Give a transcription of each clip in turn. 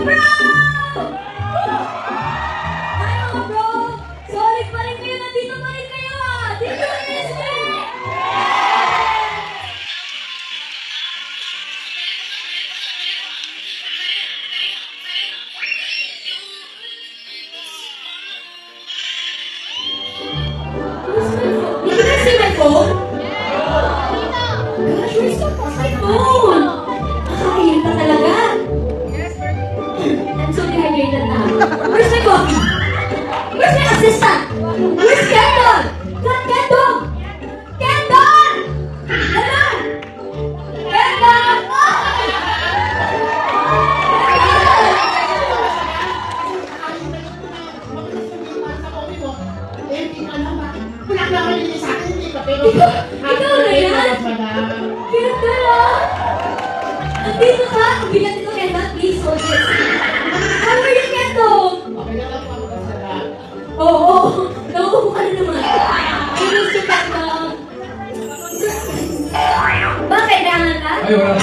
bro! Hi mga bro! Solid pa rin kayo! Nandito pa rin kayo ah! Dito sa SB! Did you guys see my phone? Gosh, where's my phone? Nakakain pa talaga. I'm so dehydrated now. Where's my coffee? Where's my assistant? Where's Kendall? Not Kendall! Kendall! Kendall! Kendall! Ikaw na yan? Kendall ah! Andito ka! Bigat ito Kendall, please hold this. How are you, Kendall? Oo, nauupo ka na naman. I miss you, Kendall. Ba, kailangan ka? Ay, wala.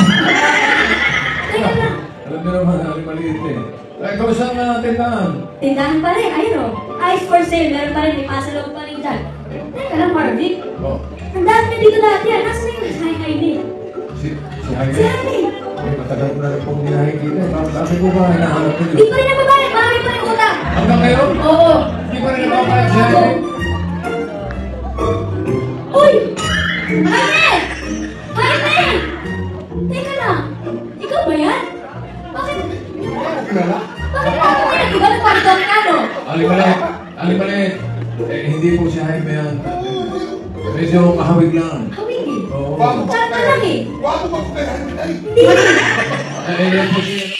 Teka lang. Alam niyo naman, maliit eh. Ay, kamusta ang tindahan? Tindahan pa rin, ayun o. Ice for sale, meron pa rin, may pasalong pa rin dyan. Teka lang, Marvick. Oh, Ang dami na dito dati, ah. Nasaan na yung Hi-Hi si Si Jaime. Jaime. Ay, matagal ko na rin pong hinahikita. Bakit ko ba hinahanap ko Di yun? pa rin nababayad, marami pa rin utang. Hanggang ngayon? Oo. Hindi pa rin nababayad si Jaime. Uy! Jaime! Jaime! Teka lang, ikaw ba yan? Bakit? Wala. Bakit pa ako yan? Di ba nagpalitan ka, no? Alimalit. Alimalit. Eh, hindi po si Jaime yan. Medyo kahawig lang. Hawig eh. Oo. Tsaka lang eh. Bago ba kung kailangan ay? Hindi. Eh, yan po siya.